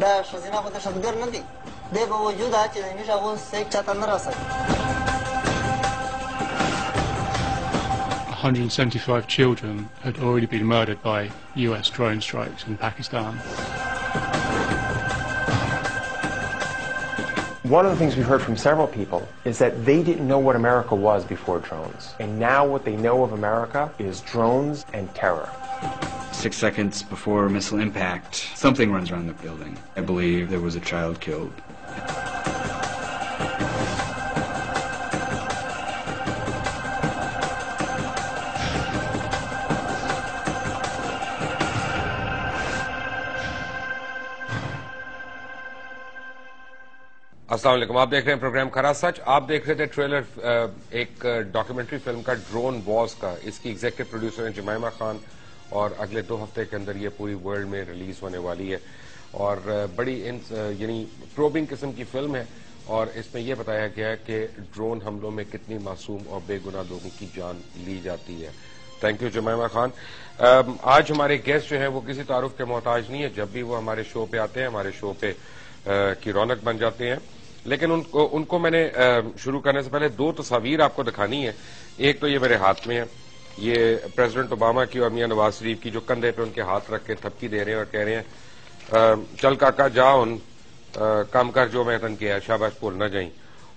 دا ښځینه خو دهشتګر نه دي، دی به وجوده چې د میش اغوست چاته نه رسوي. 175 children had already been murdered by US drone strikes in Pakistan. One of the things we've heard from several people is that they didn't know what America was before drones. And now what they know of America is drones and terror. 6 seconds before missile impact, something runs around the building. I believe there was a child killed. السلام علیکم، آپ دیکھ رہے ہیں programme کھرا سچ. آپ دیکھ رہے تھے ٹریلر ایک ڈاکیومنٹری فلم کا ڈرون وارز کا. اس کی ایگزیکٹو پروڈیوسر ہیں جمائمہ خان، اور اگلے 2 ہفتے کے اندر یہ پوری ورلڈ میں ریلیز ہونے والی ہے. اور بڑی یعنی پروبنگ قسم کی فلم ہے، اور اس میں یہ بتایا گیا ہے کہ ڈرون حملوں میں کتنی معصوم اور بے گناہ لوگوں کی جان لی جاتی ہے. Thank you Jemima Khan. آج ہمارے گیسٹ جو ہیں وہ کسی تعارف کے محتاج نہیں ہے. جب بھی وہ ہمارے شو پہ آتے ہیں ہمارے شو پہ کی رونق بن جاتے ہیں. لیکن ان کو میں نے شروع کرنے سے پہلے 2 تصاویر آپ کو دکھانی ہے. ایک تو یہ میرے ہاتھ میں ہے، یہ پریزیڈنٹ اوباما کی اور میاں نواز شریف کی، جو کندھے پہ ان کے ہاتھ رکھ کے تھپکی دے رہے ہیں اور کہہ رہے ہیں چل کاکا جا ان کام کر جو میں تن کیا، شاباش بول نہ جائیں.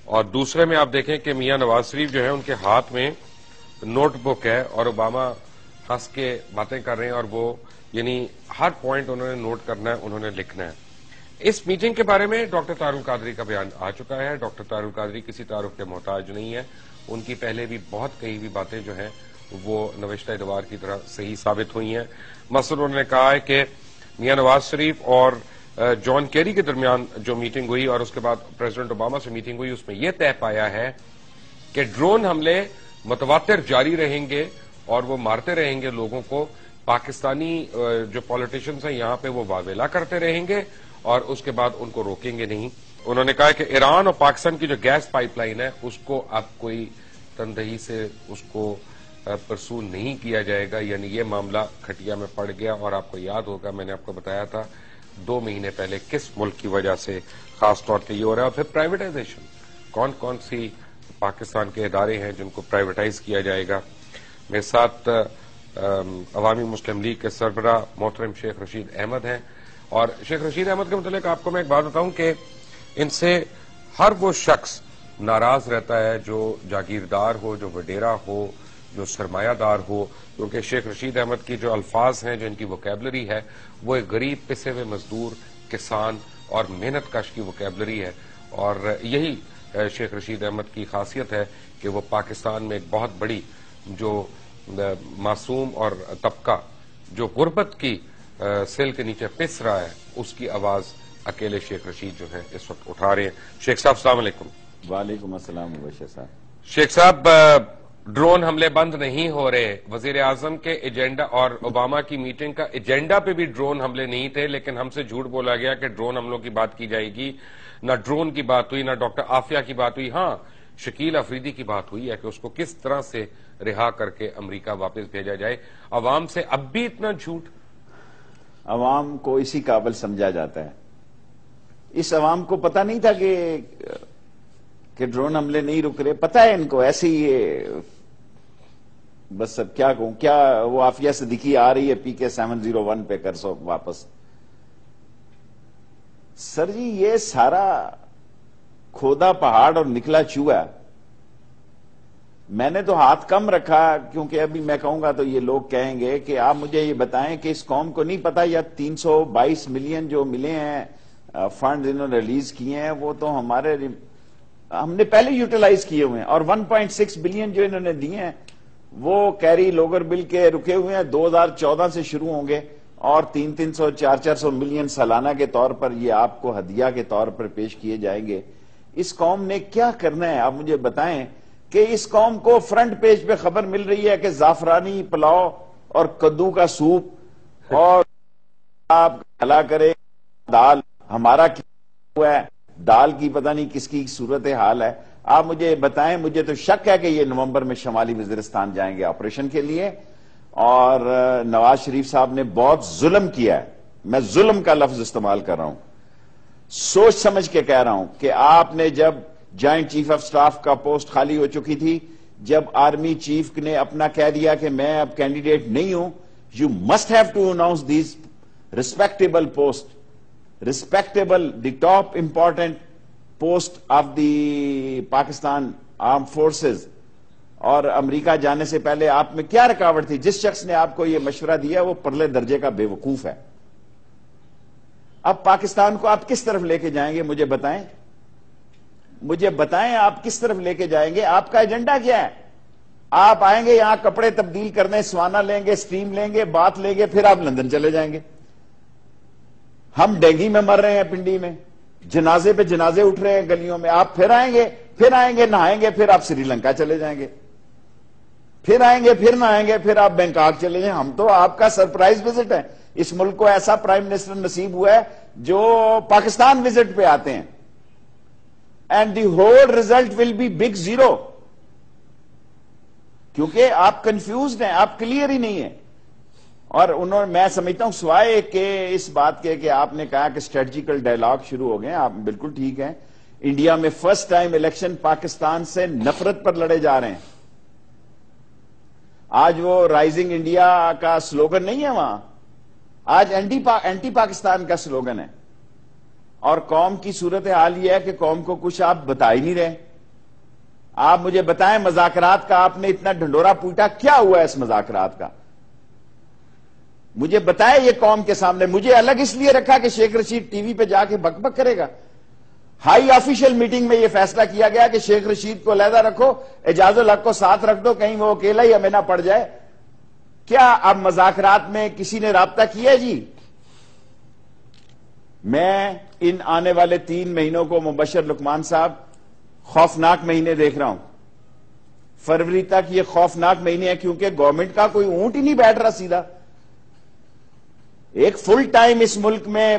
اور دوسرے میں آپ دیکھیں کہ میاں نواز شریف جو ہے ان کے ہاتھ میں نوٹ بک ہے اور اوباما ہنس کے باتیں کر رہے ہیں، اور وہ یعنی ہر پوائنٹ انہوں نے نوٹ کرنا ہے، انہوں نے لکھنا ہے. اس میٹنگ کے بارے میں ڈاکٹر طاہر القادری کا بیان آ چکا ہے. ڈاکٹر طاہر القادری کسی تعارف کے محتاج نہیں ہے. ان کی پہلے بھی بہت کئی بھی باتیں جو ہیں وہ نوشتہ ادوار کی طرح صحیح ثابت ہوئی ہیں. مثلا انہوں نے کہا ہے کہ میاں نواز شریف اور جان کیری کے درمیان جو میٹنگ ہوئی اور اس کے بعد پریزیڈنٹ اوباما سے میٹنگ ہوئی، اس میں یہ طے پایا ہے کہ ڈرون حملے متواتر جاری رہیں گے اور وہ مارتے رہیں گے لوگوں کو. پاکستانی جو پولیٹیشنز ہیں یہاں پہ وہ واویلا کرتے رہیں گے اور اس کے بعد ان کو روکیں گے نہیں. انہوں نے کہا کہ ایران اور پاکستان کی جو گیس پائپ لائن ہے اس کو اب کوئی تندہی سے اس کو پرسو نہیں کیا جائے گا. یعنی یہ معاملہ کھٹیا میں پڑ گیا. اور آپ کو یاد ہوگا میں نے آپ کو بتایا تھا 2 مہینے پہلے کس ملک کی وجہ سے خاص طور پہ یہ ہو رہا ہے. اور پھر پرائیویٹائزیشن، کون کون سی پاکستان کے ادارے ہیں جن کو پرائیویٹائز کیا جائے گا. میرے ساتھ عوامی مسلم لیگ کے سربراہ محترم شیخ رشید احمد ہیں. اور شیخ رشید احمد کے متعلق آپ کو میں ایک بات بتاؤں کہ ان سے ہر وہ شخص ناراض رہتا ہے جو جاگیردار ہو، جو وڈیرا ہو، جو سرمایہ دار ہو، کیونکہ شیخ رشید احمد کی جو الفاظ ہیں، جو ان کی ووکیبلری ہے، وہ ایک غریب پسے ہوئے مزدور، کسان اور محنت کش کی ووکیبلری ہے. اور یہی شیخ رشید احمد کی خاصیت ہے کہ وہ پاکستان میں ایک بہت بڑی جو معصوم اور طبقہ جو غربت کی سیل کے نیچے پس رہا ہے، اس کی آواز اکیلے شیخ رشید جو ہے اس وقت اٹھا رہے ہیں. شیخ صاحب السلام علیکم. وعلیکم السلام مبشر صاحب. شیخ صاحب، ڈرون حملے بند نہیں ہو رہے. وزیر اعظم کے ایجنڈا اور اوباما کی میٹنگ کا ایجنڈا پہ بھی ڈرون حملے نہیں تھے، لیکن ہم سے جھوٹ بولا گیا کہ ڈرون حملوں کی بات کی جائے گی. نہ ڈرون کی بات ہوئی، نہ ڈاکٹر عافیہ کی بات ہوئی. ہاں، شکیل افریدی کی بات ہوئی ہے کہ اس کو کس طرح سے رہا کر کے امریکہ واپس بھیجا جائے. عوام سے اب بھی اتنا جھوٹ؟ عوام کو اسی قابل سمجھا جاتا ہے. اس عوام کو پتہ نہیں تھا کہ ڈرون حملے نہیں رک رہے. پتہ ہے ان کو، ایسے ہی بس اب کیا کہوں. کیا وہ عافیہ صدیقی آ رہی ہے PK 701 پہ کر سو واپس. سر جی یہ سارا کھودا پہاڑ اور نکلا چوہا. میں نے تو ہاتھ کم رکھا کیونکہ ابھی میں کہوں گا تو یہ لوگ کہیں گے کہ آپ مجھے یہ بتائیں کہ اس قوم کو نہیں پتا یا 322 ملین جو ملے ہیں فنڈ انہوں نے ریلیز کیے ہیں وہ تو ہم نے پہلے یوٹیلائز کیے ہوئے ہیں. اور 1.6 بلین جو انہوں نے دیے ہیں وہ کیری لوگر بل کے رکے ہوئے ہیں. 2014 سے شروع ہوں گے اور 300 400 ملین سالانہ کے طور پر یہ آپ کو ہدیہ کے طور پر پیش کیے جائیں گے. اس قوم نے کیا کرنا ہے آپ مجھے بتائیں کہ اس قوم کو فرنٹ پیج پہ خبر مل رہی ہے کہ زعفرانی پلاؤ اور کدو کا سوپ اور آپ بھلا کرے دال ہمارا کیا ہوا ہے، دال کی پتہ نہیں کس کی صورت حال ہے. آپ مجھے بتائیں. مجھے تو شک ہے کہ یہ نومبر میں شمالی وزیرستان جائیں گے آپریشن کے لیے. اور نواز شریف صاحب نے بہت ظلم کیا ہے. میں ظلم کا لفظ استعمال کر رہا ہوں. سوچ سمجھ کے کہہ رہا ہوں کہ آپ نے جب جوائنٹ چیف آف سٹاف کا پوسٹ خالی ہو چکی تھی, جب آرمی چیف نے اپنا کہہ دیا کہ میں اب کینڈیڈیٹ نہیں ہوں, you must have to announce these respectable post, respectable, the top important post of the Pakistan arm forces. اور امریکہ جانے سے پہلے آپ میں کیا رکاوٹ تھی؟ جس شخص نے آپ کو یہ مشورہ دیا وہ پرلے درجے کا بے وقوف ہے. اب پاکستان کو آپ کس طرف لے کے جائیں گے؟ مجھے بتائیں, مجھے بتائیں آپ کس طرف لے کے جائیں گے؟ آپ کا ایجنڈا کیا ہے؟ آپ آئیں گے یہاں کپڑے تبدیل کرنے, سوانا لیں گے, سٹیم لیں گے, بات لیں گے, پھر آپ لندن چلے جائیں گے. ہم ڈینگی میں مر رہے ہیں پنڈی میں, جنازے پہ جنازے اٹھ رہے ہیں گلیوں میں. آپ پھر آئیں گے نہائیں گے, پھر آپ سری لنکا چلے جائیں گے, پھر آئیں گے, پھر نہائیں گے, پھر آپ بینکاک چلے جائیں. ہم تو آپ کا سرپرائز وزٹ ہے. اس ملک کو ایسا پرائم منسٹر نصیب ہوا ہے جو پاکستان وزٹ پہ آتے ہیں, and the whole result will be big zero, کیونکہ آپ کنفیوزڈ ہیں, آپ کلیئر ہی نہیں ہیں. اور میں سمجھتا ہوں سوائے کہ اس بات کے کہ آپ نے کہا کہ اسٹریٹجیکل ڈائلاگ شروع ہو گئے, آپ بالکل ٹھیک ہیں. انڈیا میں فرسٹ ٹائم الیکشن پاکستان سے نفرت پر لڑے جا رہے ہیں. آج وہ رائزنگ انڈیا کا سلوگن نہیں ہے وہاں, آج اینٹی پاکستان کا سلوگن ہے. اور قوم کی صورتحال یہ ہے کہ قوم کو کچھ آپ بتا ہی نہیں رہے. آپ مجھے بتائیں, مذاکرات کا آپ نے اتنا ڈھنڈورا پیٹا, کیا ہوا ہے اس مذاکرات کا؟ مجھے بتائیں یہ قوم کے سامنے. مجھے الگ اس لیے رکھا کہ شیخ رشید ٹی وی پہ جا کے بک بک کرے گا. ہائی آفیشیل میٹنگ میں یہ فیصلہ کیا گیا کہ شیخ رشید کو علیحدہ رکھو, اعجاز الحق کو ساتھ رکھ دو, کہیں وہ اکیلا ہی ہمیں نہ پڑ جائے. کیا اب مذاکرات میں کسی نے رابطہ کیا جی؟ میں ان آنے والے 3 مہینوں کو مبشر لقمان صاحب خوفناک مہینے دیکھ رہا ہوں. فروری تک یہ خوفناک مہینے ہیں, کیونکہ گورنمنٹ کا کوئی اونٹ ہی نہیں بیٹھ رہا سیدھا. ایک فل ٹائم اس ملک میں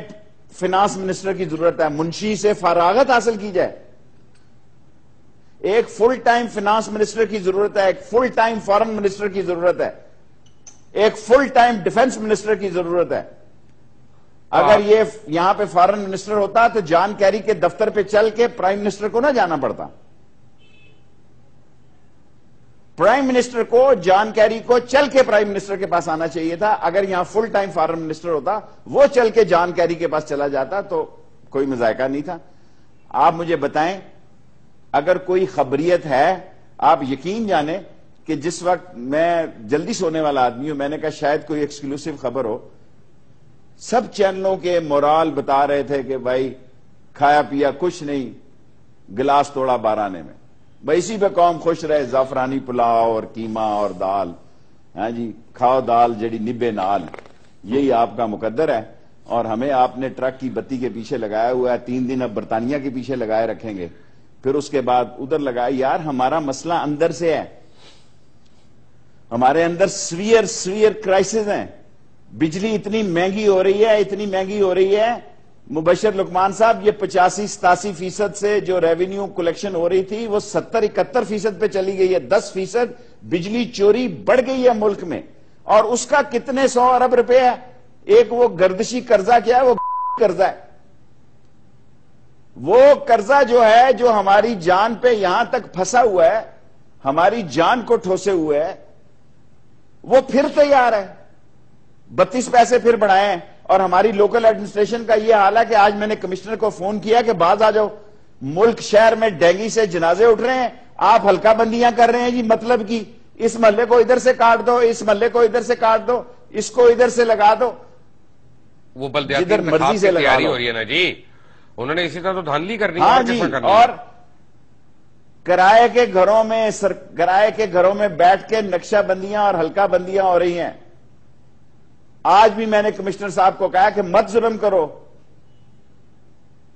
فنانس منسٹر کی ضرورت ہے, منشی سے فراغت حاصل کی جائے. ایک فل ٹائم فنانس منسٹر کی ضرورت ہے, ایک فل ٹائم فارن منسٹر کی ضرورت ہے, ایک فل ٹائم ڈیفنس منسٹر کی ضرورت ہے. اگر یہ یہاں پہ فارن منسٹر ہوتا تو جان کیری کے دفتر پہ چل کے پرائم منسٹر کو نہ جانا پڑتا. پرائم منسٹر کو, جان کیری کو چل کے پرائم منسٹر کے پاس آنا چاہیے تھا. اگر یہاں فل ٹائم فارن منسٹر ہوتا, وہ چل کے جان کیری کے پاس چلا جاتا تو کوئی مذائقہ نہیں تھا. آپ مجھے بتائیں, اگر کوئی خبریت ہے, آپ یقین جانیں کہ جس وقت میں جلدی سونے والا آدمی ہوں, میں نے کہا شاید کوئی ایکسکلوسیو خبر ہو, سب چینلوں کے مورال بتا رہے تھے کہ بھائی کھایا پیا کچھ نہیں, گلاس توڑا 12 آنے میں, بھائی اسی پہ قوم خوش رہے, زعفرانی پلاؤ اور قیمہ اور دال, ہاں جی کھاؤ دال جڑی نبے نال, یہی آپ کا مقدر ہے. اور ہمیں آپ نے ٹرک کی بتی کے پیچھے لگایا ہوا ہے, 3 دن اب برطانیہ کے پیچھے لگائے رکھیں گے, پھر اس کے بعد ادھر لگائے. یار ہمارا مسئلہ اندر سے ہے, ہمارے اندر سویئر کرائسس ہیں. بجلی اتنی مہنگی ہو رہی ہے, اتنی مہنگی ہو رہی ہے مبشر لقمان صاحب, یہ 85-87% سے جو ریونیو کلیکشن ہو رہی تھی وہ 70-71% پہ چلی گئی ہے. 10% بجلی چوری بڑھ گئی ہے ملک میں, اور اس کا کتنے 100 ارب روپے ہے. ایک وہ گردشی قرضہ کیا ہے, وہ قرضہ ہے. وہ قرضہ جو ہے, جو ہماری جان پہ یہاں تک پھنسا ہوا ہے, ہماری جان کو ٹھوسے ہوئے ہے, وہ پھر تیار ہے. 32 پیسے پھر بڑھائے ہیں. اور ہماری لوکل ایڈمنسٹریشن کا یہ حال ہے کہ آج میں نے کمشنر کو فون کیا کہ باز آ جاؤ, ملک شہر میں ڈینگی سے جنازے اٹھ رہے ہیں, آپ ہلکا بندیاں کر رہے ہیں جی. مطلب کی اس محلے کو ادھر سے کاٹ دو, اس محلے کو ادھر سے کاٹ دو, اس کو ادھر سے لگا دو, وہ بلدیاتی انتخاب کی تیاری ہو رہی ہے نا جی, انہوں نے اسی طرح تو دھاندلی کرنی ہے. ہاں جی, اور کرائے کے گھروں میں بیٹھ کے نقشہ بندیاں اور ہلکا بندیاں ہو رہی ہیں. آج بھی میں نے کمشنر صاحب کو کہا کہ مت ظلم کرو,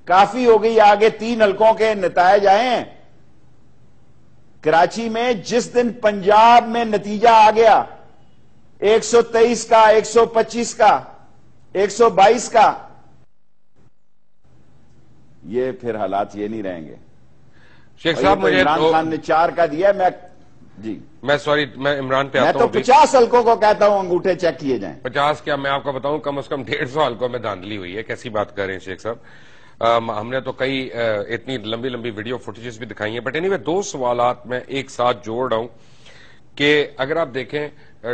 کافی ہو گئی, آگے 3 حلقوں کے نتائج آئے ہیں. کراچی میں جس دن پنجاب میں نتیجہ آ گیا 123 کا, 125 کا, 122 کا, یہ پھر حالات یہ نہیں رہیں گے. شیخ صاحب مجھے عمران خان نے 4 کا دیا. میں عمران پہ آتا ہوں. میں تو 50 حلقوں کو کہتا ہوں انگوٹھے چیک کیے جائیں. 50 کیا, میں آپ کو بتاؤں کم از کم 150 حلقوں میں دھاندلی ہوئی ہے. کیسی بات کر رہے ہیں شیخ صاحب. ہم نے تو کئی اتنی لمبی لمبی ویڈیو فوٹیجز بھی دکھائی ہیں. بٹ اینی وے 2 سوالات میں ایک ساتھ جوڑ رہا ہوں کہ اگر آپ دیکھیں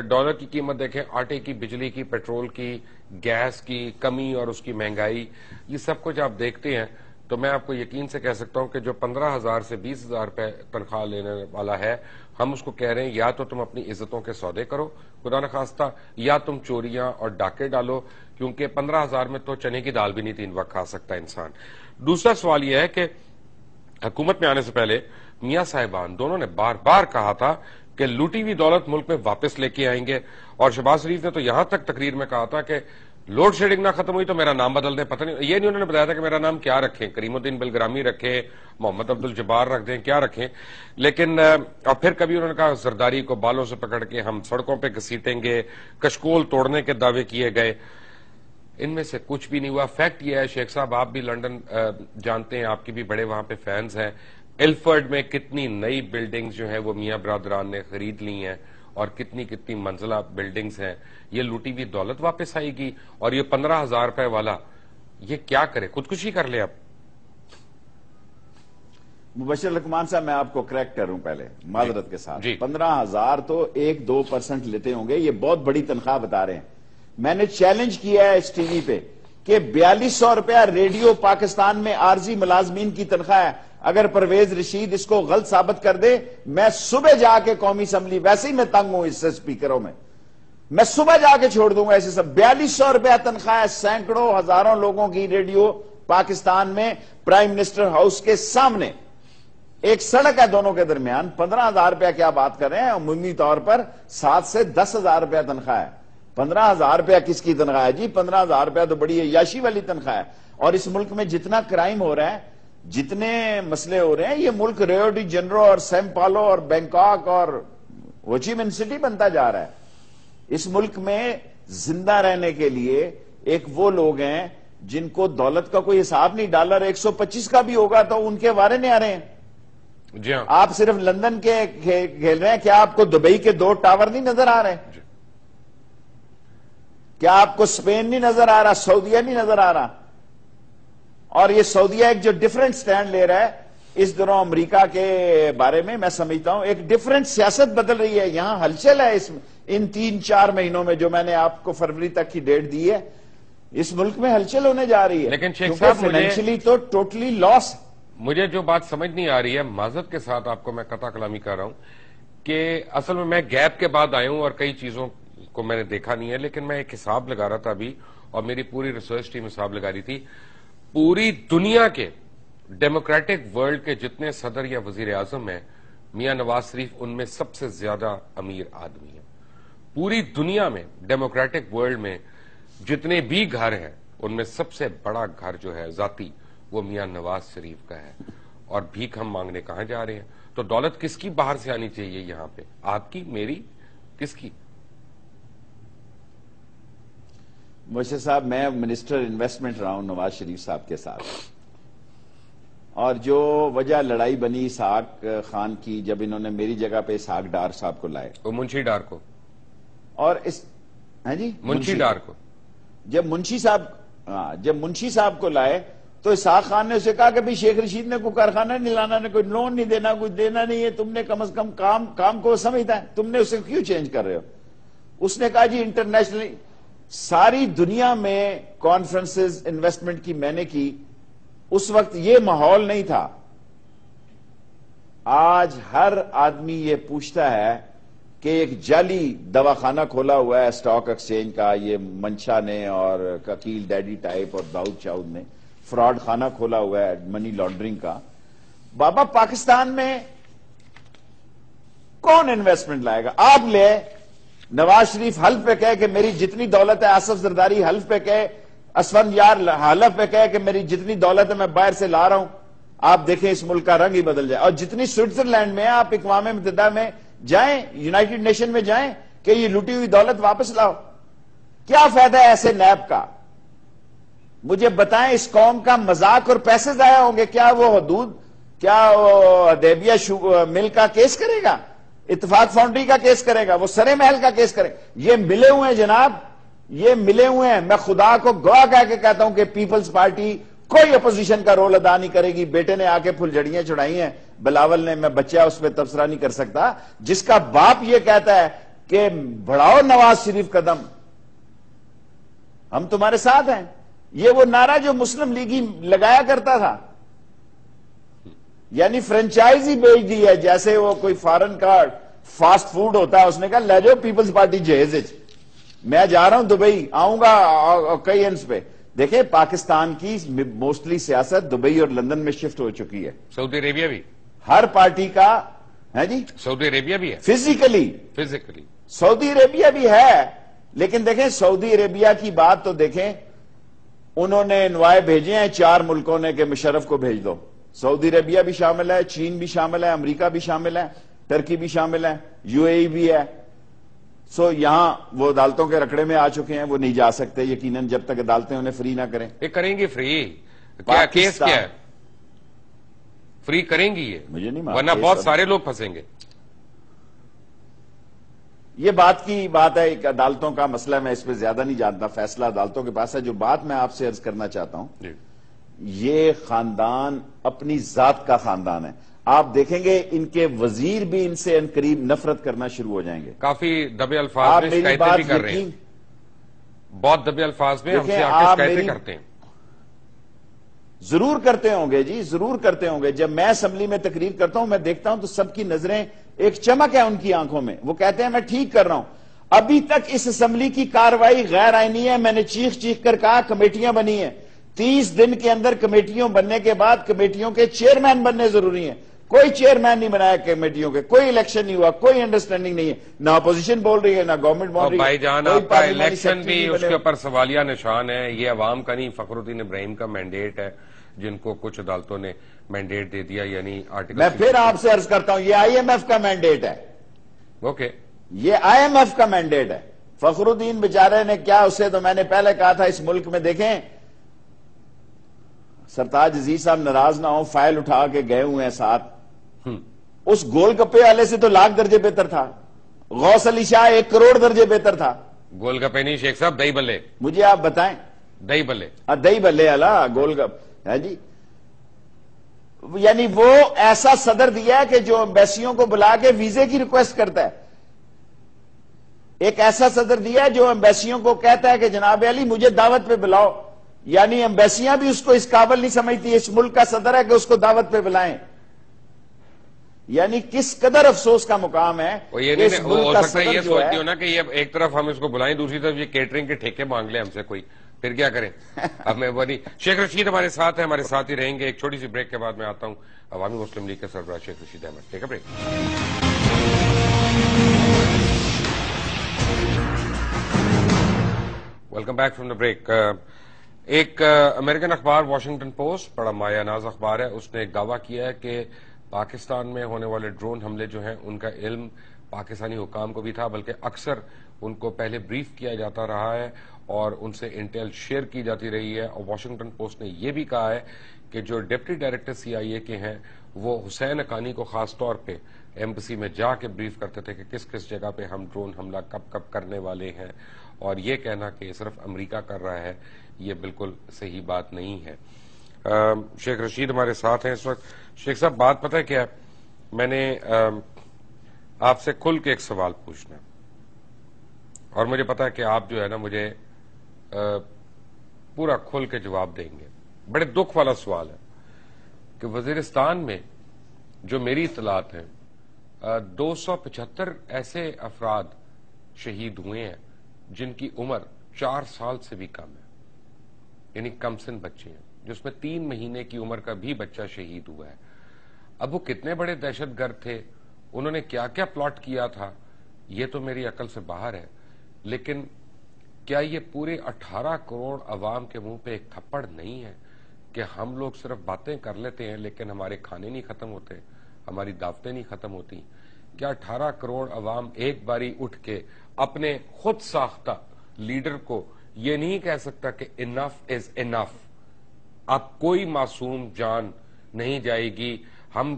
ڈالر کی قیمت دیکھیں, آٹے کی, بجلی کی, پیٹرول کی, گیس کی کمی اور اس کی مہنگائی, یہ سب کچھ آپ دیکھتے ہیں تو میں آپ کو یقین سے کہہ سکتا ہوں کہ جو 15,000 سے 20,000 روپے تنخواہ لینے والا ہے, ہم اس کو کہہ رہے ہیں یا تو تم اپنی عزتوں کے سودے کرو خدا نخواستہ, یا تم چوریاں اور ڈاکے ڈالو, کیونکہ 15,000 میں تو چنے کی دال بھی نہیں 3 وقت کھا سکتا انسان. دوسرا سوال یہ ہے کہ حکومت میں آنے سے پہلے میاں صاحبان دونوں نے بار بار کہا تھا کہ لوٹی ہوئی دولت ملک میں واپس لے کے آئیں گے, اور شہباز شریف نے تو یہاں تک تقریر میں کہا تھا کہ لوڈ شیڈنگ نہ ختم ہوئی تو میرا نام بدل دیں. پتہ نہیں, یہ نہیں انہوں نے بتایا تھا کہ میرا نام کیا رکھیں, کریم الدین بلگرامی رکھیں, محمد عبد الجبار رکھ دیں, کیا رکھیں. لیکن اور پھر کبھی انہوں نے کہا زرداری کو بالوں سے پکڑ کے ہم سڑکوں پہ گھسیٹیں گے, کشکول توڑنے کے دعوے کیے گئے. ان میں سے کچھ بھی نہیں ہوا. فیکٹ یہ ہے شیخ صاحب, آپ بھی لنڈن جانتے ہیں, آپ کے بھی بڑے وہاں پہ فینز ہیں, ایلفرڈ میں کتنی نئی بلڈنگز جو ہیں وہ میاں برادران نے خرید لی ہیں, اور کتنی کتنی منزلہ بلڈنگز ہیں. یہ لوٹی ہوئی دولت واپس آئے گی, اور یہ 15,000 روپے والا یہ کیا کرے, خودکشی کر لے. اب مبشر لقمان صاحب میں آپ کو کریکٹ کروں پہلے معذرت کے ساتھ. جی. 15,000 تو 1-2% لیتے ہوں گے, یہ بہت بڑی تنخواہ بتا رہے ہیں. میں نے چیلنج کیا ہے اس ٹی وی پہ کہ 4,200 روپیہ ریڈیو پاکستان میں عارضی ملازمین کی تنخواہ ہے. اگر پرویز رشید اس کو غلط ثابت کر دے, میں صبح جا کے قومی اسمبلی, ویسے ہی میں تنگ ہوں اس سے اسپیکروں میں صبح جا کے چھوڑ دوں گا ایسے سب. 4,200 روپیہ تنخواہ ہے, سینکڑوں ہزاروں لوگوں کی ریڈیو پاکستان میں پرائم منسٹر ہاؤس کے سامنے. ایک سڑک ہے دونوں کے درمیان. 15,000 روپیہ کیا بات کر رہے ہیں, عمومی طور پر 7 سے 10,000 روپیہ تنخواہ ہے. 15,000 روپیہ کس کی تنخواہ ہے جی؟ 15,000 روپیہ تو بڑی عیاشی والی تنخواہ ہے. اور اس ملک میں جتنا کرائم ہو رہا ہے, جتنے مسئلے ہو رہے ہیں, یہ ملک ریو ڈی جنیرو اور سیم پالو اور بینکاک اور ہوچی من سٹی بنتا جا رہا ہے. اس ملک میں زندہ رہنے کے لیے ایک وہ لوگ ہیں جن کو دولت کا کوئی حساب نہیں. ڈالر 125 کا بھی ہوگا تو ان کے وارے نہیں آ رہے ہیں. جی ہاں, آپ صرف لندن کے کھیل رہے ہیں, کیا آپ کو دبئی کے 2 ٹاور نہیں نظر آ رہے ہیں؟ کیا آپ کو اسپین نہیں نظر آ رہا, سعودیہ نہیں نظر آ رہا؟ اور یہ سعودیہ ایک جو ڈیفرنٹ سٹینڈ لے رہا ہے اس دنوں امریکہ کے بارے میں, میں سمجھتا ہوں ایک ڈیفرنٹ سیاست بدل رہی ہے. یہاں ہلچل ہے ان 3-4 مہینوں میں, جو میں نے آپ کو فروری تک کی ڈیٹ دی ہے, اس ملک میں ہلچل ہونے جا رہی ہے. لیکن شیخ صاحب فائنینشلی تو ٹوٹلی لاس. مجھے جو بات سمجھ نہیں آ رہی ہے, معذرت کے ساتھ آپ کو میں قطع کلامی کر رہا ہوں, کہ اصل میں گیپ کے بعد آیا ہوں اور کئی چیزوں کو میں نے دیکھا نہیں ہے, لیکن میں ایک حساب لگا رہا تھا ابھی, اور میری پوری ریسرچ ٹیم حساب لگا رہی تھی. پوری دنیا کے ڈیموکریٹک ورلڈ کے جتنے صدر یا وزیر اعظم ہیں, میاں نواز شریف ان میں سب سے زیادہ امیر آدمی ہیں. پوری دنیا میں ڈیموکریٹک ورلڈ میں جتنے بھی گھر ہیں, ان میں سب سے بڑا گھر جو ہے ذاتی, وہ میاں نواز شریف کا ہے. اور بھیک ہم مانگنے کہاں جا رہے ہیں؟ تو دولت کس کی باہر سے آنی چاہیے یہاں پہ, آپ کی, میری, کس کی؟ مبشر صاحب, میں منسٹر انویسٹمنٹ رہا ہوں نواز شریف صاحب کے ساتھ, اور جو وجہ لڑائی بنی اسحاق خان کی جب انہوں نے میری جگہ پہ اسحاق ڈار صاحب کو لائے, وہ منشی ڈار کو, اور اس ہاں جی منشی ڈار کو, جب منشی صاحب کو لائے تو اسحاق خان نے اسے کہا کہ بھی شیخ رشید نے کوئی کارخانہ نہیں لانا, نے کوئی لون نہیں دینا, کچھ دینا نہیں ہے, تم نے کم از کم کام کو سمجھتا ہے, تم نے اسے کیوں چینج کر رہے ہو؟ اس نے کہا جی انٹرنیشنلی ساری دنیا میں کانفرنسز انویسٹمنٹ کی میں نے کی, اس وقت یہ ماحول نہیں تھا. آج ہر آدمی یہ پوچھتا ہے کہ ایک جعلی دواخانہ کھولا ہوا ہے اسٹاک ایکسچینج کا, یہ منشا نے اور ککیل ڈیڈی ٹائپ اور داؤد چاؤد نے فراڈ خانہ کھولا ہوا ہے منی لانڈرنگ کا. بابا پاکستان میں کون انویسٹمنٹ لائے گا؟ آپ لے, نواز شریف حلف پہ کہے کہ میری جتنی دولت ہے, آصف زرداری حلف پہ کہے, اسفند یار حلف پہ کہے کہ میری جتنی دولت ہے میں باہر سے لا رہا ہوں, آپ دیکھیں اس ملک کا رنگ ہی بدل جائے. اور جتنی سوئٹزرلینڈ میں آپ اقوام متحدہ میں جائیں, یونائٹڈ نیشن میں جائیں کہ یہ لوٹی ہوئی دولت واپس لاؤ. کیا فائدہ ہے ایسے نیب کا؟ مجھے بتائیں, اس قوم کا مذاق اور پیسے ضائع ہوں گے. کیا وہ حدود, کیا وہ حدیبیہ مل کا کیس کرے گا, اتفاق فاؤنڈری کا کیس کرے گا, وہ سرے محل کا کیس کرے گا؟ یہ ملے ہوئے ہیں جناب, یہ ملے ہوئے ہیں. میں خدا کو گواہ کہہ کے کہتا ہوں کہ پیپلز پارٹی کوئی اپوزیشن کا رول ادا نہیں کرے گی. بیٹے نے آ کے پھلجھڑیاں چڑھائی ہیں بلاول نے, میں بچہ اس پہ تبصرہ نہیں کر سکتا, جس کا باپ یہ کہتا ہے کہ بڑھاؤ نواز شریف قدم, ہم تمہارے ساتھ ہیں. یہ وہ نعرہ جو مسلم لیگی لگایا کرتا تھا, یعنی فرنچائز ہی بیچ دی ہے, جیسے وہ کوئی فارن کا فاسٹ فوڈ ہوتا ہے, اس نے کہا لے جاؤ پیپلز پارٹی جہیز, میں جا رہا ہوں دبئی, آؤں گا کئی اینڈز پہ. دیکھیں پاکستان کی موسٹلی سیاست دبئی اور لندن میں شفٹ ہو چکی ہے. سعودی عربیہ بھی, ہر پارٹی کا ہے جی, سعودی عربیہ بھی ہے فزیکلی سعودی عربیہ بھی ہے, لیکن دیکھیں سعودی عربیہ کی بات تو دیکھیں, انہوں نے انوائے بھیجے ہیں 4 ملکوں نے کہ مشرف کو بھیج دو. سعودی عربیہ بھی شامل ہے, چین بھی شامل ہے, امریکہ بھی شامل ہے, ٹرکی بھی شامل ہے, یو اے ای بھی ہے. سو یہاں وہ عدالتوں کے رکڑے میں آ چکے ہیں, وہ نہیں جا سکتے یقیناً جب تک عدالتیں انہیں فری نہ کریں. یہ کریں گی فری, کیا کیس کیا ہے, فری کریں گی یہ, مجھے نہیں ورنہ بہت سارے لوگ پھنسیں گے. یہ بات کی بات ہے, ایک عدالتوں کا مسئلہ, میں اس پہ زیادہ نہیں جانتا, فیصلہ عدالتوں کے پاس ہے. جو بات میں آپ سے عرض کرنا چاہتا ہوں, یہ خاندان اپنی ذات کا خاندان ہے. آپ دیکھیں گے ان کے وزیر بھی ان سے انقریب نفرت کرنا شروع ہو جائیں گے. کافی دبے الفاظ میں شکایتیں بھی کر رہے ہیں, بہت دبے الفاظ میں ہم سے آ کے شکایتیں کرتے ہیں. ضرور کرتے ہوں گے جی, ضرور کرتے ہوں گے. جب میں اسمبلی میں تقریر کرتا ہوں, میں دیکھتا ہوں تو سب کی نظریں ایک چمک ہے ان کی آنکھوں میں, وہ کہتے ہیں میں ٹھیک کر رہا ہوں. ابھی تک اس اسمبلی کی کارروائی غیر آئینی ہے. میں نے چیخ چیخ کر کہا کمیٹیاں بنی ہیں, 30 دن کے اندر کمیٹیوں بننے کے بعد کمیٹیوں کے چیئرمین بننے ضروری ہیں. کوئی چیئرمین نہیں بنایا کمیٹیوں کے, کوئی الیکشن نہیں ہوا, کوئی انڈرسٹینڈنگ نہیں ہے, نہ اپوزیشن بول رہی ہے نہ گورنمنٹ بول رہی ہے. بھائی جان آپ کا الیکشن بھی اس کے اوپر سوالیہ نشان ہے. یہ عوام کا نہیں, فخر الدین ابراہیم کا مینڈیٹ ہے, جن کو کچھ عدالتوں نے مینڈیٹ دے دیا, یعنی آرٹیکل. میں پھر آپ سے عرض کرتا ہوں, یہ آئی ایم ایف کا مینڈیٹ ہے. اوکے, یہ آئی ایم ایف کا مینڈیٹ ہے. فخر الدین بیچارے نے کیا, اسے تو میں نے پہلے کہا تھا, اس ملک میں دیکھیں سرتاج عزیز صاحب ناراض نہ ہو, فائل اٹھا کے گئے ہوئے ہیں ساتھ. اس گول گپے والے سے تو لاکھ درجے بہتر تھا. غوث علی شاہ 1 کروڑ درجے بہتر تھا. گول گپے نہیں شیخ صاحب, دہی بلے. مجھے آپ بتائیں, دہی بلے, دہی بلے والا گول گپ ہے جی. یعنی وہ ایسا صدر دیا ہے کہ جو ایمبیسیوں کو بلا کے ویزے کی ریکویسٹ کرتا ہے. ایک ایسا صدر دیا ہے جو ایمبیسیوں کو کہتا ہے کہ جناب علی مجھے دعوت پہ بلاؤ. یعنی ایمبیسیاں بھی اس کو اس قابل نہیں سمجھتی, اس ملک کا صدر ہے کہ اس کو دعوت پہ بلائیں. یعنی کس قدر افسوس کا مقام ہے. یہ ہو سکتا ہے یہ سوچتی ہو نا کہ یہ ایک طرف ہم اس کو بلائیں, دوسری طرف یہ کیٹرنگ کے ٹھیکے مانگ لیں ہم سے کوئی, پھر کیا کریں. اب میں بنی شیخ رشید ہمارے ساتھ ہیں, ہمارے ساتھ ہی رہیں گے. ایک چھوٹی سی بریک کے بعد میں آتا ہوں. عوامی مسلم لیگ کے سربراہ Sheikh Rashid Ahmed. Take a break. Welcome back from the break. ایک امریکن اخبار واشنگٹن پوسٹ, بڑا مایہ ناز اخبار ہے, اس نے ایک دعویٰ کیا ہے کہ پاکستان میں ہونے والے ڈرون حملے جو ہیں ان کا علم پاکستانی حکام کو بھی تھا, بلکہ اکثر ان کو پہلے بریف کیا جاتا رہا ہے اور ان سے انٹیل شیئر کی جاتی رہی ہے. اور واشنگٹن پوسٹ نے یہ بھی کہا ہے کہ جو ڈپٹی ڈائریکٹر CIA کے ہیں وہ حسین حقانی کو خاص طور پہ ایمبسی میں جا کے بریف کرتے تھے کہ کس کس جگہ پہ ہم ڈرون حملہ کب کب کرنے والے ہیں, اور یہ کہنا کہ صرف امریکہ کر رہا ہے یہ بالکل صحیح بات نہیں ہے. شیخ رشید ہمارے ساتھ ہیں اس وقت. شیخ صاحب بات پتہ ہے کیا, میں نے آپ سے کھل کے ایک سوال پوچھنا, اور مجھے پتا ہے کہ آپ جو ہے نا مجھے پورا کھل کے جواب دیں گے. بڑے دکھ والا سوال ہے کہ وزیرستان میں جو میری اطلاعات ہیں 275 ایسے افراد شہید ہوئے ہیں جن کی عمر 4 سال سے بھی کم ہے, یعنی کم سن بچے ہیں, جس میں 3 مہینے کی عمر کا بھی بچہ شہید ہوا ہے. اب وہ کتنے بڑے دہشت گرد تھے, انہوں نے کیا کیا پلاٹ کیا تھا, یہ تو میری عقل سے باہر ہے. لیکن کیا یہ پورے 18 کروڑ عوام کے منہ پہ ایک تھپڑ نہیں ہے کہ ہم لوگ صرف باتیں کر لیتے ہیں لیکن ہمارے کھانے نہیں ختم ہوتے, ہماری دعوتیں نہیں ختم ہوتی؟ کیا 18 کروڑ عوام ایک باری اٹھ کے اپنے خود ساختہ لیڈر کو یہ نہیں کہہ سکتا کہ انف از انف, اب کوئی معصوم جان نہیں جائے گی, ہم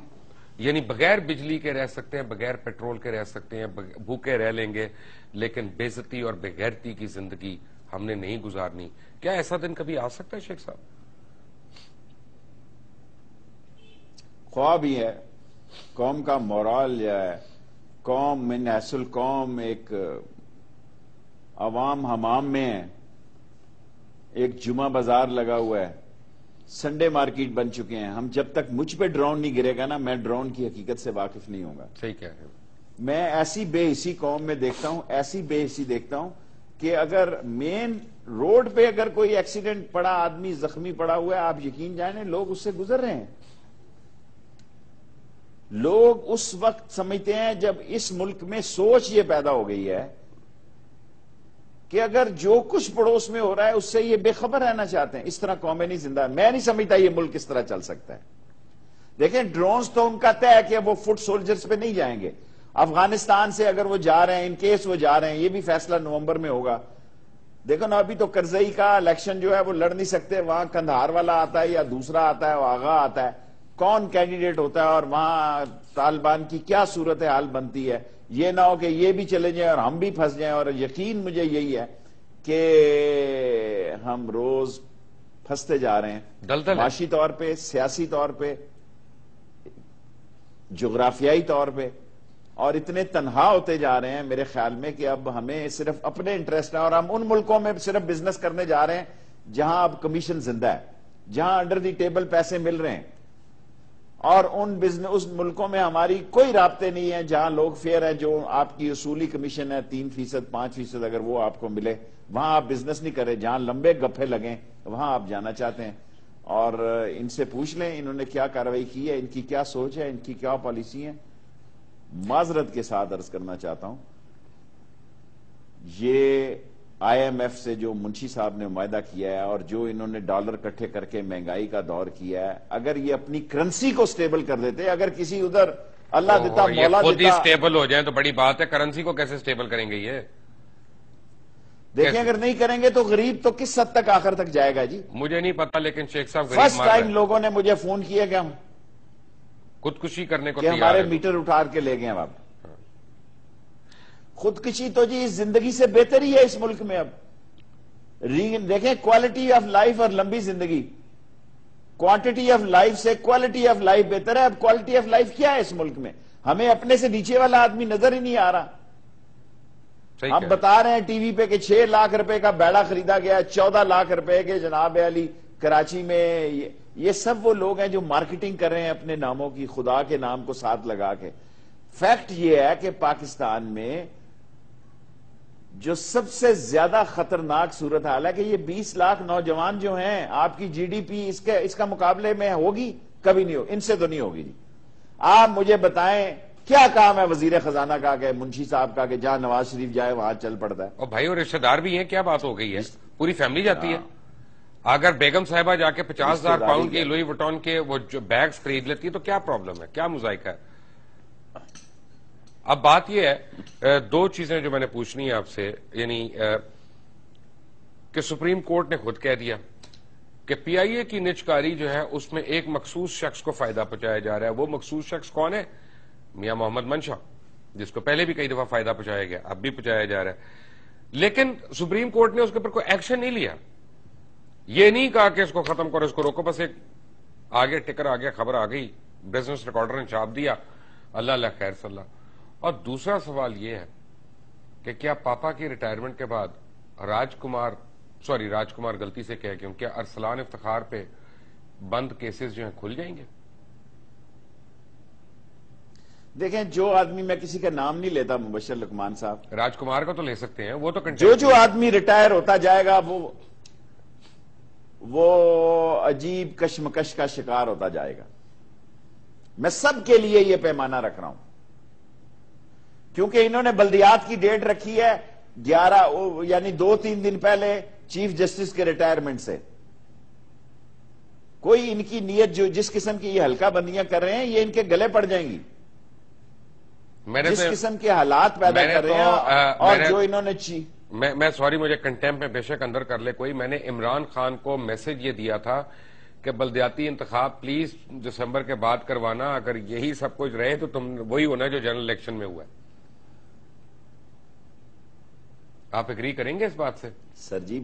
یعنی بغیر بجلی کے رہ سکتے ہیں, بغیر پیٹرول کے رہ سکتے ہیں, بھوکے رہ لیں گے, لیکن بے عزتی اور بے غیرتی کی زندگی ہم نے نہیں گزارنی. کیا ایسا دن کبھی آ سکتا ہے شیخ صاحب؟ خواہ بھی ہے. قوم کا مورال جو ہے، قوم من حیث القوم ایک عوام حمام میں ہے. ایک جمعہ بازار لگا ہوا ہے، سنڈے مارکیٹ بن چکے ہیں. ہم جب تک مجھ پہ ڈرون نہیں گرے گا نا، میں ڈرون کی حقیقت سے واقف نہیں ہوں گا. صحیح کہہ رہے ہیں. میں ایسی بے حسی قوم میں دیکھتا ہوں، ایسی بے حسی دیکھتا ہوں کہ اگر مین روڈ پہ اگر کوئی ایکسیڈنٹ پڑا، آدمی زخمی پڑا ہوا ہے، آپ یقین جانیں لوگ اس سے گزر رہے ہیں. لوگ اس وقت سمجھتے ہیں جب اس ملک میں سوچ یہ پیدا ہو گئی ہے کہ اگر جو کچھ پڑوس میں ہو رہا ہے اس سے یہ بے خبر رہنا چاہتے ہیں. اس طرح قومیں نہیں زندہ. میں نہیں سمجھتا یہ ملک اس طرح چل سکتا ہے. دیکھیں ڈرونز تو ان کا طے ہے کہ وہ فٹ سولجرز پہ نہیں جائیں گے. افغانستان سے اگر وہ جا رہے ہیں، ان کیس وہ جا رہے ہیں، یہ بھی فیصلہ نومبر میں ہوگا. دیکھو نا ابھی تو کرزئی کا الیکشن جو ہے وہ لڑ نہیں سکتے. وہاں کندھار والا آتا ہے یا دوسرا آتا ہے، وہ آغا آتا ہے، کون کینڈیڈیٹ ہوتا ہے اور وہاں طالبان کی کیا صورت حال بنتی ہے. یہ نہ ہو کہ یہ بھی چلے جائیں اور ہم بھی پھنس جائیں. اور یقین مجھے یہی ہے کہ ہم روز پھنستے جا رہے ہیں، معاشی طور پہ، سیاسی طور پہ، جغرافیائی طور پہ، اور اتنے تنہا ہوتے جا رہے ہیں میرے خیال میں کہ اب ہمیں صرف اپنے انٹرسٹ ہے. اور ہم ان ملکوں میں صرف بزنس کرنے جا رہے ہیں جہاں اب کمیشن زندہ ہے، جہاں انڈر دی ٹیبل پیسے مل رہے ہیں. اور اس ملکوں میں ہماری کوئی رابطے نہیں ہے جہاں لوگ فیئر ہیں. جو آپ کی اصولی کمیشن ہے 3%، 5%، اگر وہ آپ کو ملے وہاں آپ بزنس نہیں کریں. جہاں لمبے گپھے لگیں وہاں آپ جانا چاہتے ہیں. اور ان سے پوچھ لیں انہوں نے کیا کارروائی کی ہے، ان کی کیا سوچ ہے، ان کی کیا پالیسی ہے. معذرت کے ساتھ عرض کرنا چاہتا ہوں، یہ آئی ایم ایف سے جو منشی صاحب نے معاہدہ کیا ہے اور جو انہوں نے ڈالر اکٹھے کر کے مہنگائی کا دور کیا ہے، اگر یہ اپنی کرنسی کو سٹیبل کر دیتے، اگر کسی ادھر اللہ دیتا مولا خود ہی دیتا، سٹیبل ہو جائیں تو بڑی بات ہے. کرنسی کو کیسے سٹیبل کریں گے یہ؟ دیکھیں اگر نہیں کریں گے تو غریب تو کس حد تک آخر تک جائے گا جی. مجھے نہیں پتا لیکن شیخ صاحب فرسٹ ٹائم لوگوں نے مجھے فون کیا کہ خودکشی کرنے کو کہ ہمارے میٹر اٹھار کے لے گئے ہیں. اب خودکشی تو جی زندگی سے بہتر ہی ہے اس ملک میں. اب دیکھیں کوالٹی آف لائف اور لمبی زندگی، کوانٹٹی آف لائف سے کوالٹی آف لائف بہتر ہے. اب کوالٹی آف لائف کیا ہے اس ملک میں؟ ہمیں اپنے سے نیچے والا آدمی نظر ہی نہیں آ رہا. ہم بتا رہے ہیں ٹی وی پہ کہ 6 لاکھ روپے کا بیڑا خریدا گیا، 14 لاکھ روپے کے جناب علی کراچی میں. یہ سب وہ لوگ ہیں جو مارکیٹنگ کر رہے ہیں اپنے ناموں کی، خدا کے نام کو ساتھ لگا کے. فیکٹ یہ ہے کہ پاکستان میں جو سب سے زیادہ خطرناک صورتحال ہے کہ یہ 20 لاکھ نوجوان جو ہیں، آپ کی جی ڈی پی اس کا مقابلے میں ہوگی؟ کبھی نہیں ہوگی. ان سے تو نہیں ہوگی جی. آپ مجھے بتائیں کیا کام ہے وزیر خزانہ کا کہ منشی صاحب کا کہ جہاں نواز شریف جائے وہاں چل پڑتا ہے. اور بھائی اور رشتہ دار بھی ہیں، کیا بات ہو گئی ہے؟ پوری فیملی جاتی ہے. اگر بیگم صاحبہ جا کے 50,000 پاؤنڈ کے لوئی وٹون کے وہ جو بیگز خرید لیتی ہے تو کیا پرابلم ہے، کیا مذائقہ ہے؟ اب بات یہ ہے، 2 چیزیں جو میں نے پوچھنی ہے آپ سے، یعنی کہ سپریم کورٹ نے خود کہہ دیا کہ پی آئی اے کی نجکاری جو ہے اس میں ایک مخصوص شخص کو فائدہ پہنچایا جا رہا ہے. وہ مخصوص شخص کون ہے؟ میاں محمد منشا، جس کو پہلے بھی کئی دفعہ فائدہ پہنچایا گیا، اب بھی پہنچایا جا رہا ہے. لیکن سپریم کورٹ نے اس کے اوپر کوئی ایکشن نہیں لیا. یہ نہیں کہا کہ اس کو ختم کرو، اس کو روکو. بس ایک آگے ٹکر آ گیا، خبر آ گئی، بزنس ریکارڈر نے چھاپ دیا، اللہ اللہ خیر صلی اللہ. اور دوسرا سوال یہ ہے کہ کیا پاپا کی ریٹائرمنٹ کے بعد راج کمار غلطی سے کہہ گیا، کیا ارسلان افتخار پہ بند کیسز جو ہیں کھل جائیں گے؟ دیکھیں جو آدمی، میں کسی کا نام نہیں لیتا، مبشر لقمان صاحب، راج کمار کا تو لے سکتے ہیں، وہ تو جو آدمی ریٹائر ہوتا جائے گا وہ عجیب کشمکش کا شکار ہوتا جائے گا. میں سب کے لیے یہ پیمانہ رکھ رہا ہوں کیونکہ انہوں نے بلدیات کی ڈیٹ رکھی ہے 11، یعنی 2-3 دن پہلے چیف جسٹس کے ریٹائرمنٹ سے. کوئی ان کی نیت جو جس قسم کی یہ ہلکا بندیاں کر رہے ہیں یہ ان کے گلے پڑ جائیں گی. جس قسم کے حالات پیدا کر رہے ہیں اور جو انہوں نے میں سوری مجھے کنٹمپ میں بے شک اندر کر لے کوئی، میں نے عمران خان کو میسج یہ دیا تھا کہ بلدیاتی انتخاب پلیز دسمبر کے بعد کروانا، اگر یہی سب کچھ رہے تو تم وہی ہونا جو جنرل الیکشن میں ہوا ہے. آپ اگری کریں گے اس بات سے؟ سر جی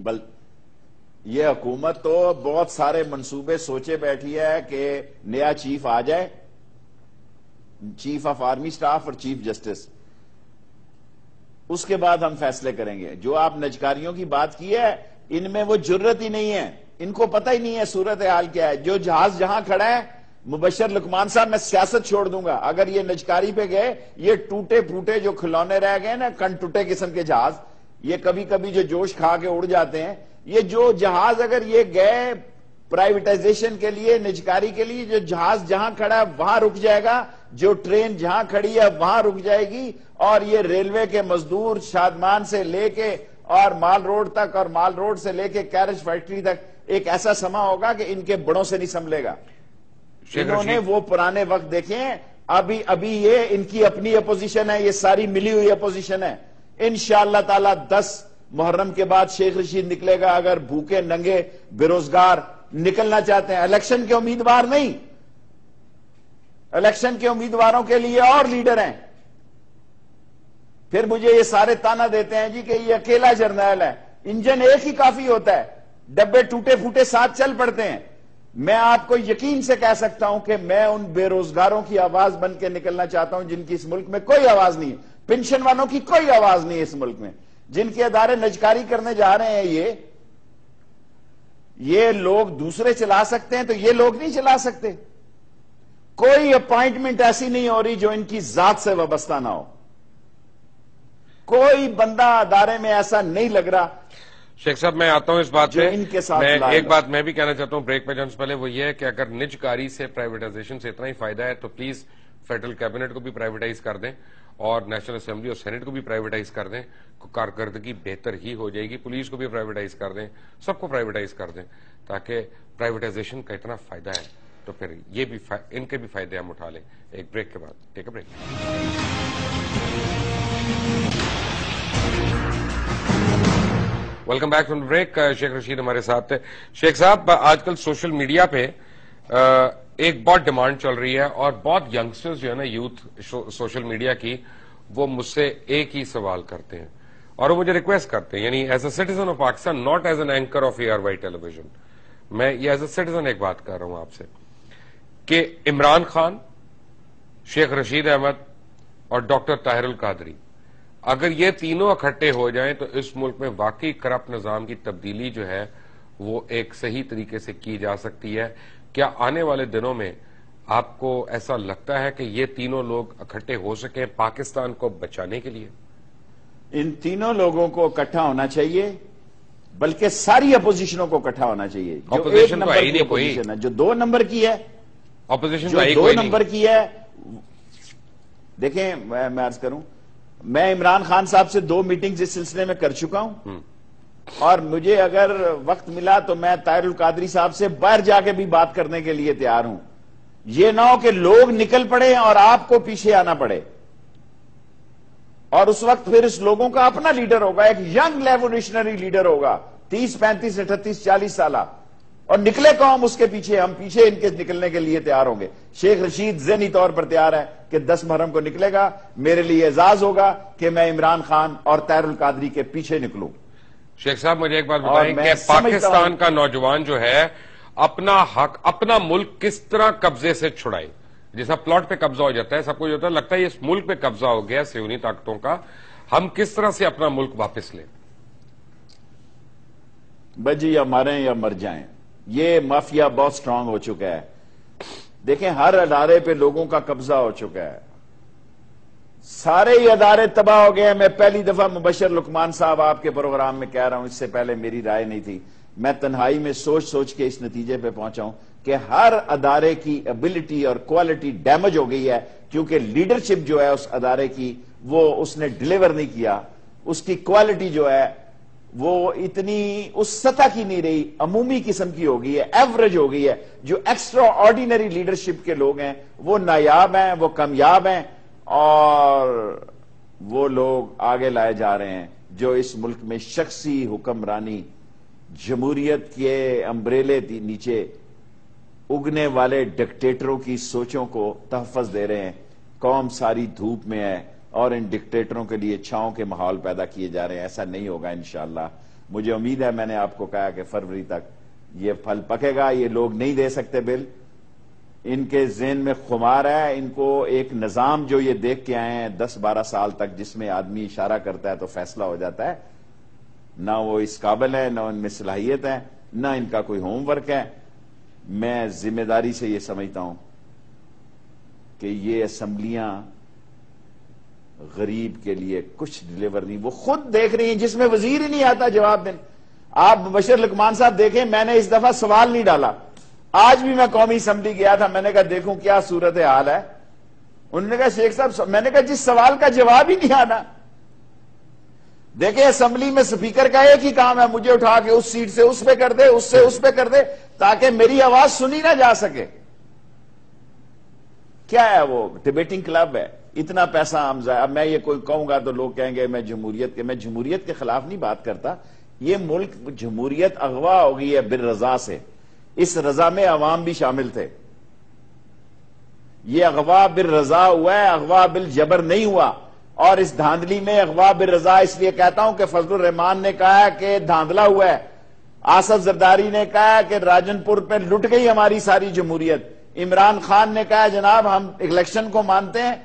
یہ حکومت تو بہت سارے منصوبے سوچے بیٹھی ہے کہ نیا چیف آ جائے چیف آف آرمی سٹاف اور چیف جسٹس. اس کے بعد ہم فیصلے کریں گے. جو آپ نجکاریوں کی بات کی ہے ان میں وہ جرت ہی نہیں ہے, ان کو پتہ ہی نہیں ہے صورتحال کیا ہے. جو جہاز جہاں کھڑا ہے مبشر لقمان صاحب میں سیاست چھوڑ دوں گا, اگر یہ نجکاری پہ گئے, یہ ٹوٹے پھوٹے جو کھلونے رہ گئے نا, کن ٹوٹے قسم کے جہاز, یہ کبھی کبھی جو جوش کھا کے اڑ جاتے ہیں, یہ جو جہاز اگر یہ گئے پرائیویٹائزیشن کے لیے, نجکاری کے لیے, جو جہاز جہاں کھڑا ہے وہاں رک جائے گا, جو ٹرین جہاں کھڑی ہے وہاں رک جائے گی, اور یہ ریلوے کے مزدور شادمان سے لے کے اور مال روڈ تک, اور مال روڈ سے لے کے کیرج فیکٹری تک ایک ایسا سما ہوگا کہ ان کے بڑوں سے نہیں سنبھلے گا. انہوں نے وہ پرانے وقت دیکھے ہیں. ابھی یہ ان کی اپنی اپوزیشن ہے, یہ ساری ملی ہوئی اپوزیشن ہے. انشاءاللہ تعالی 10 محرم کے بعد شیخ رشید نکلے گا. اگر بھوکے ننگے بے روزگار نکلنا چاہتے ہیں, الیکشن کے امیدوار نہیں, الیکشن کے امیدواروں کے لیے اور لیڈر ہیں. پھر مجھے یہ سارے تانا دیتے ہیں جی کہ یہ اکیلا جرنیل ہے. انجن ایک ہی کافی ہوتا ہے, ڈبے ٹوٹے پھوٹے ساتھ چل پڑتے ہیں. میں آپ کو یقین سے کہہ سکتا ہوں کہ میں ان بے روزگاروں کی آواز بن کے نکلنا چاہتا ہوں جن کی اس ملک میں کوئی آواز نہیں ہے, پنشن والوں کی کوئی آواز نہیں ہے اس ملک میں, جن کے ادارے نجکاری کرنے جا رہے ہیں. یہ لوگ دوسرے چلا سکتے ہیں تو یہ لوگ نہیں چلا سکتے. کوئی اپائنٹمنٹ ایسی نہیں ہو رہی جو ان کی ذات سے وابستہ نہ ہو. کوئی بندہ ادارے میں ایسا نہیں لگ رہا. شیخ صاحب میں آتا ہوں اس بات پہ, ان کے ساتھ ایک بات میں بھی کہنا چاہتا ہوں بریک پہ جانے سے پہلے, وہ یہ ہے کہ اگر نجکاری سے پرائیویٹائزیشن سے اتنا ہی فائدہ ہے تو پلیز فیڈرل کیبنٹ کو بھی پرائیویٹائز کر دیں اور نیشنل اسمبلی اور سینٹ کو بھی پرائیویٹائز کر دیں. کارکردگی بہتر ہی ہو جائے گی. پولیس کو بھی پرائیویٹائز کر دیں, سب کو پرائیویٹائز کر دیں, تاکہ پرائیویٹائزیشن کا اتنا فائدہ ہے تو پھر یہ بھی ان کے بھی فائدے ہم اٹھا لیں. ایک بریک کے بعد, take a break. Welcome back from break. Sheikh Rashid ہمارے ساتھ تھے. شیخ صاحب, آج کل سوشل میڈیا پہ ایک بہت ڈیمانڈ چل رہی ہے اور بہت ینگسٹرز جو ہے نا, یوتھ سوشل میڈیا کی, وہ مجھ سے ایک ہی سوال کرتے ہیں اور وہ مجھے ریکویسٹ کرتے ہیں, یعنی as a citizen of Pakistan, not as an anchor of ARY television, میں یہ ایز اے سٹیزن ایک بات کر رہا ہوں آپ سے کہ عمران خان, شیخ رشید احمد اور ڈاکٹر طاہر القادری, اگر یہ تینوں اکٹھے ہو جائیں تو اس ملک میں واقعی کرپٹ نظام کی تبدیلی جو ہے وہ ایک صحیح طریقے سے کی جا سکتی ہے. کیا آنے والے دنوں میں آپ کو ایسا لگتا ہے کہ یہ تینوں لوگ اکٹھے ہو سکیں پاکستان کو بچانے کے لیے؟ ان تینوں لوگوں کو اکٹھا ہونا چاہیے, بلکہ ساری اپوزیشنوں کو اکٹھا ہونا چاہیے. جو ایک نمبر کی اپوزیشن ہے, جو 2 نمبر کی ہے, اپوزیشن جو 2 نمبر کی ہے. دیکھیں میں عرض کروں, میں عمران خان صاحب سے 2 میٹنگز اس سلسلے میں کر چکا ہوں, اور مجھے اگر وقت ملا تو میں طاہر القادری صاحب سے باہر جا کے بھی بات کرنے کے لیے تیار ہوں. یہ نہ ہو کہ لوگ نکل پڑے اور آپ کو پیچھے آنا پڑے, اور اس وقت پھر اس لوگوں کا اپنا لیڈر ہوگا, ایک ینگ ریولیوشنری لیڈر ہوگا, 30 35 38 40 سالہ, اور نکلے قوم اس کے پیچھے, ہم پیچھے ان کے نکلنے کے لیے تیار ہوں گے. شیخ رشید ذہنی طور پر تیار ہے کہ 10 محرم کو نکلے گا. میرے لیے اعزاز ہوگا کہ میں عمران خان اور طاہر القادری کے پیچھے نکلوں. شیخ صاحب مجھے ایک بات بتائیں کہ پاکستان کا نوجوان جو ہے اپنا حق, اپنا ملک کس طرح قبضے سے چھڑائے؟ جیسا پلاٹ پہ قبضہ ہو جاتا ہے, سب کو ہوتا ہے, لگتا ہے اس ملک پہ قبضہ ہو گیا صہیونی طاقتوں کا, ہم کس طرح سے اپنا ملک واپس لیں؟ بجی یا مریں یا مر جائیں, یہ مافیا بہت سٹرانگ ہو چکا ہے. دیکھیں ہر ادارے پہ لوگوں کا قبضہ ہو چکا ہے, سارے ہی ادارے تباہ ہو گئے. میں پہلی دفعہ مبشر لقمان صاحب آپ کے پروگرام میں کہہ رہا ہوں, اس سے پہلے میری رائے نہیں تھی. میں تنہائی میں سوچ سوچ کے اس نتیجے پہ پہنچا ہوں کہ ہر ادارے کی ایبلٹی اور کوالٹی ڈیمیج ہو گئی ہے, کیونکہ لیڈرشپ جو ہے اس ادارے کی وہ اس نے ڈیلیور نہیں کیا. اس کی کوالٹی جو ہے وہ اتنی اس سطح کی نہیں رہی, عمومی قسم کی ہو گئی ہے, ایوریج ہو گئی ہے. جو ایکسٹرا آرڈینری لیڈرشپ کے لوگ ہیں وہ نایاب ہیں, وہ کامیاب ہیں, اور وہ لوگ آگے لائے جا رہے ہیں جو اس ملک میں شخصی حکمرانی, جمہوریت کے امبریلے نیچے اگنے والے ڈکٹیٹروں کی سوچوں کو تحفظ دے رہے ہیں. قوم ساری دھوپ میں ہے اور ان ڈکٹیٹروں کے لیے چھاؤں کے ماحول پیدا کیے جا رہے ہیں. ایسا نہیں ہوگا انشاءاللہ. مجھے امید ہے, میں نے آپ کو کہا کہ فروری تک یہ پھل پکے گا. یہ لوگ نہیں دے سکتے بل, ان کے ذہن میں خمار ہے. ان کو ایک نظام جو یہ دیکھ کے آئے ہیں 10-12 سال تک، جس میں آدمی اشارہ کرتا ہے تو فیصلہ ہو جاتا ہے، نہ وہ اس قابل ہے، نہ ان میں صلاحیت ہے، نہ ان کا کوئی ہوم ورک ہے. میں ذمہ داری سے یہ سمجھتا ہوں کہ یہ اسمبلیاں غریب کے لیے کچھ ڈلیور نہیں. وہ خود دیکھ رہی ہیں، جس میں وزیر ہی نہیں آتا جواب دینے. آپ بشیر لقمان صاحب دیکھیں، میں نے اس دفعہ سوال نہیں ڈالا. آج بھی میں قومی اسمبلی گیا تھا، میں نے کہا دیکھوں کیا صورت حال ہے. انہوں نے کہا شیخ صاحب، میں نے کہا جس سوال کا جواب ہی نہیں آنا. دیکھیں اسمبلی میں سپیکر کا ایک ہی کام ہے، مجھے اٹھا کے اس سیٹ سے اس پہ کر دے، اس سے اس پہ کر دے، تاکہ میری آواز سنی نہ جا سکے. کیا ہے وہ ڈیبیٹنگ کلب ہے؟ اتنا پیسہ اب میں یہ کوئی کہوں گا تو لوگ کہیں گے میں جمہوریت کے خلاف نہیں بات کرتا. یہ ملک جمہوریت اغوا ہو گئی ہے بالرضا سے. اس رضا میں عوام بھی شامل تھے. یہ اغوا بالرضا ہوا ہے، اغوا بالجبر نہیں ہوا. اور اس دھاندلی میں اغوا بالرضا اس لیے کہتا ہوں کہ فضل الرحمان نے کہا ہے کہ دھاندلا ہوا ہے. آصف زرداری نے کہا ہے کہ راجن پور پہ لٹ گئی ہماری ساری جمہوریت. عمران خان نے کہا جناب ہم الیکشن کو مانتے ہیں،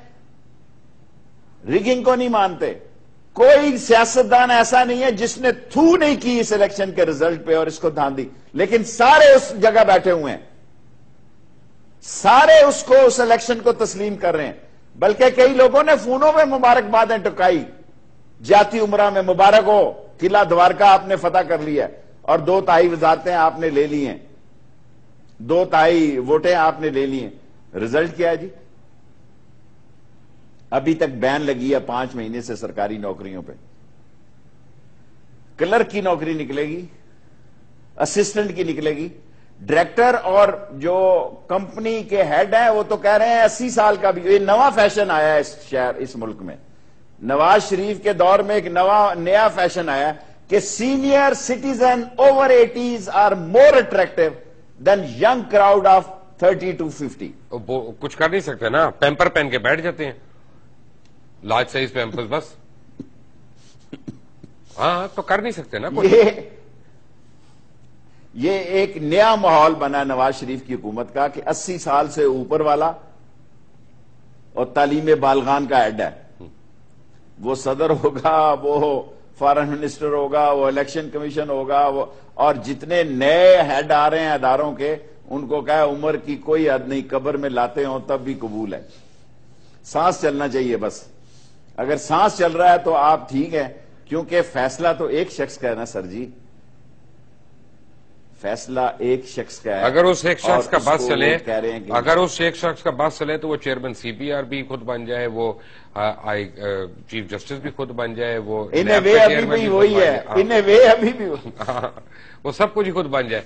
ریگنگ کو نہیں مانتے. کوئی سیاستدان ایسا نہیں ہے جس نے تھو نہیں کی اس الیکشن کے رزلٹ پہ اور اس کو دھاندلی. لیکن سارے اس جگہ بیٹھے ہوئے ہیں، سارے اس الیکشن کو تسلیم کر رہے ہیں. بلکہ کئی لوگوں نے فونوں میں مبارکبادیں ٹکائی، جاتی عمرہ میں مبارک ہو، قلعہ دوارکا آپ نے فتح کر لیا اور 2/3 وزارتیں آپ نے لے لی ہیں، 2/3 ووٹیں آپ نے لے لی ہیں. رزلٹ کیا ہے جی؟ ابھی تک بین لگی ہے 5 مہینے سے سرکاری نوکریوں پہ. کلرک کی نوکری نکلے گی، اسسٹنٹ کی نکلے گی، ڈائریکٹر اور جو کمپنی کے ہیڈ ہیں وہ تو کہہ رہے ہیں 80 سال کا بھی. یہ نواں فیشن آیا ہے اس ملک میں. نواز شریف کے دور میں ایک نیا فیشن آیا کہ senior citizen over 80s are more attractive than young crowd of 30 to 50. کچھ کر نہیں سکتے نا، پیمپر پہن کے بیٹھ جاتے ہیں، لارج سائز پیمپر بس. ہاں تو کر نہیں سکتے نا. یہ ایک نیا ماحول بنا نواز شریف کی حکومت کا کہ 80 سال سے اوپر والا اور تعلیم بالغان کا ہیڈ ہے، وہ صدر ہوگا، وہ فارن منسٹر ہوگا، وہ الیکشن کمیشن ہوگا، اور جتنے نئے ہیڈ آ رہے ہیں اداروں کے ان کو کہا عمر کی کوئی حد نہیں، قبر میں لاتے ہوں تب بھی قبول ہے. سانس چلنا چاہیے بس. اگر سانس چل رہا ہے تو آپ ٹھیک ہے، کیونکہ فیصلہ تو ایک شخص کا ہے نا سر جی، فیصلہ ایک شخص کا ہے. اگر اس ایک شخص کا بس چلے تو وہ چیئرمین سی پی آر بھی خود بن جائے، وہ چیف جسٹس بھی خود بن جائے، وہ وہ سب کچھ ہی خود بن جائے.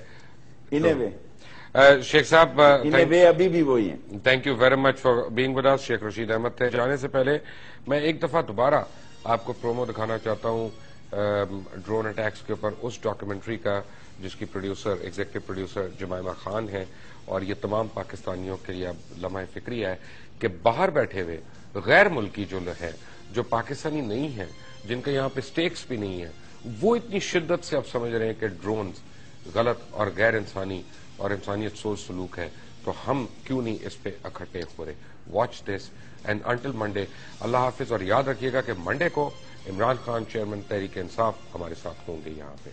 شیخ صاحب ابھی بھی وہی ہیں. Thank you very much for being with us. Sheikh Rashid Ahmad تھے. جانے سے پہلے میں ایک دفعہ دوبارہ آپ کو پرومو دکھانا چاہتا ہوں ڈرون اٹیکس کے اوپر اس ڈاکیومنٹری کا جس کی ایگزیکٹو پروڈیوسر جمائمہ خان ہے. اور یہ تمام پاکستانیوں کے لیے لمحہ فکری ہے کہ باہر بیٹھے ہوئے غیر ملکی جو ہے، جو پاکستانی نہیں ہیں، جن کے یہاں پہ سٹیکس بھی نہیں ہیں، وہ اتنی شدت سے اب سمجھ رہے ہیں کہ ڈرونز غلط اور غیر انسانی اور انسانیت سوچ سلوک ہے، تو ہم کیوں نہیں اس پہ اکٹھے ہو رہے. Watch this and until Monday. اللہ حافظ. اور یاد رکھیے گا کہ منڈے کو عمران خان چیئرمین تحریک انصاف ہمارے ساتھ ہوں گے یہاں پہ.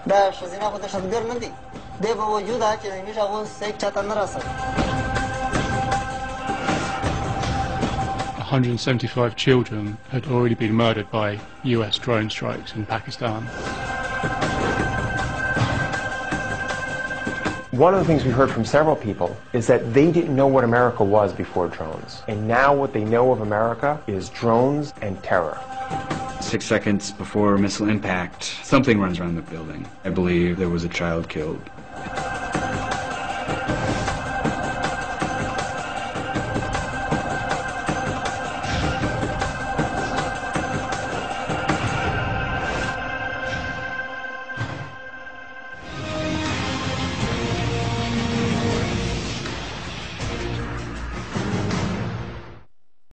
دا ښځینه خو دهشتګر نه دي، دې باوجوده چې د میږ اغوست هیڅ چاته نه رسوي. 175 children had already been murdered by US drone strikes in Pakistan. One of the things we heard from several people is that they didn't know what America was before drones. And now what they know of America is drones and terror. 6 seconds before missile impact, something runs around the building. I believe there was a child killed.